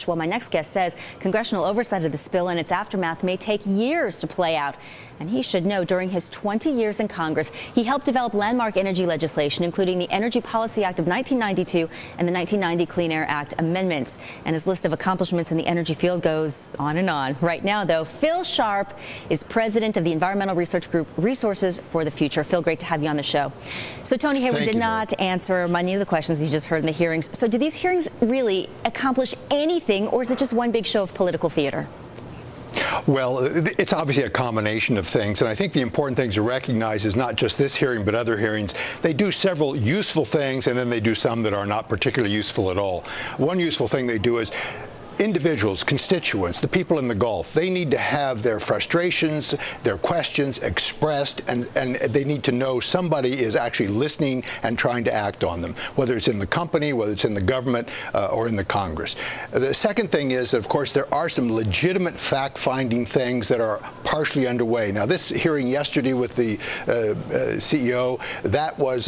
Well, my next guest says congressional oversight of the spill and its aftermath may take years to play out. And he should know during his 20 years in Congress, he helped develop landmark energy legislation, including the Energy Policy Act of 1992 and the 1990 Clean Air Act amendments. And his list of accomplishments in the energy field goes on and on. Right now, though, Phil Sharp is president of the environmental research group Resources for the Future. Phil, great to have you on the show. So Tony Hayward did not answer many of the questions you just heard in the hearings. So do these hearings really accomplish anything, or is it just one big show of political theater? Well, it's obviously a combination of things, and I think the important things to recognize is not just this hearing, but other hearings. They do several useful things, and then they do some that are not particularly useful at all. One useful thing they do is individuals, constituents, the people in the Gulf, they need to have their frustrations, their questions expressed, and they need to know somebody is actually listening and trying to act on them, whether it's in the company, whether it's in the government, or in the Congress. The second thing is, of course, there are some legitimate fact-finding things that are partially underway. Now, this hearing yesterday with the CEO, that was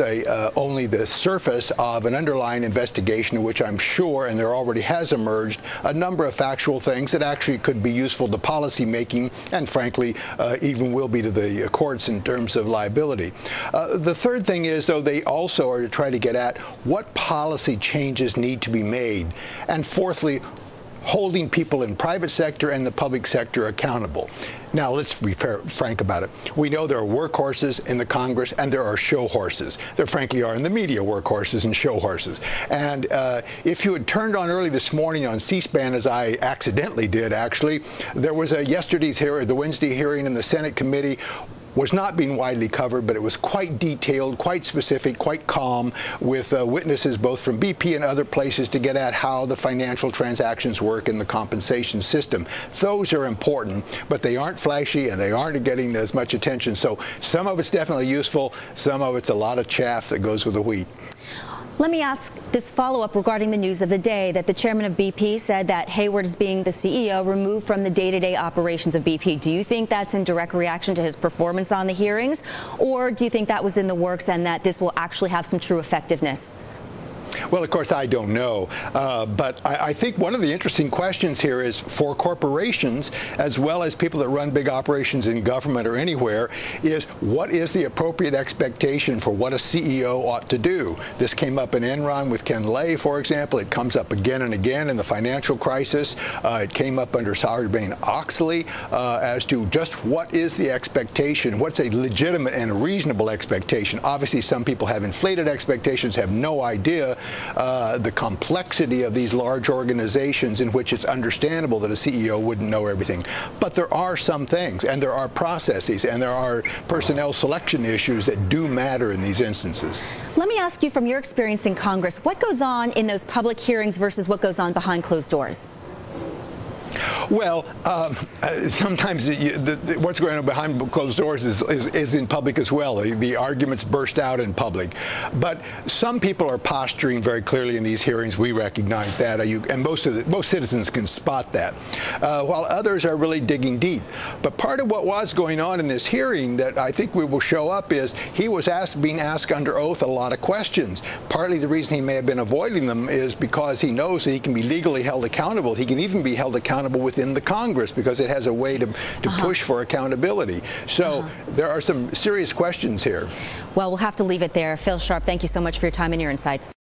only the surface of an underlying investigation in which I'm sure, and there already has emerged, a number of factual things that actually could be useful to policy making and, frankly, even will be to the courts in terms of liability. The third thing is, though, they also are to try to get at what policy changes need to be made. And fourthly, holding people in private sector and the public sector accountable. Now, let's be frank about it. We know there are workhorses in the Congress and there are show horses. There frankly are in the media workhorses and show horses. And if you had turned on early this morning on C-SPAN, as I accidentally did, actually, there was yesterday's hearing, the Wednesday hearing in the Senate committee, was not being widely covered, but it was quite detailed, quite specific, quite calm, with witnesses both from BP and other places to get at how the financial transactions work in the compensation system. Those are important, but they aren't flashy and they aren't getting as much attention. So some of it's definitely useful, some of it's a lot of chaff that goes with the wheat. Let me ask this follow-up regarding the news of the day that the chairman of BP said that Hayward is being the CEO removed from the day-to-day operations of BP. Do you think that's in direct reaction to his performance on the hearings, or do you think that was in the works and that this will actually have some true effectiveness? Well, of course, I don't know. But I think one of the interesting questions here is for corporations, as well as people that run big operations in government or anywhere, is what is the appropriate expectation for what a CEO ought to do? This came up in Enron with Ken Lay, for example. It comes up again and again in the financial crisis. It came up under Sarbanes-Oxley as to just what is the expectation, what's a legitimate and reasonable expectation. Obviously, some people have inflated expectations, have no idea the complexity of these large organizations in which it's understandable that a CEO wouldn't know everything. But there are some things, and there are processes, and there are personnel selection issues that do matter in these instances. Let me ask you, from your experience in Congress, what goes on in those public hearings versus what goes on behind closed doors? Well, sometimes what's going on behind closed doors is in public as well. The arguments burst out in public. But some people are posturing very clearly in these hearings. We recognize that, and most citizens can spot that, while others are really digging deep. But part of what was going on in this hearing that I think we will show up is he was being asked under oath a lot of questions. Partly the reason he may have been avoiding them is because he knows that he can be legally held accountable. He can even be held accountable within the Congress because it has a way to push for accountability. So there are some serious questions here. Well, we'll have to leave it there. Phil Sharp, thank you so much for your time and your insights.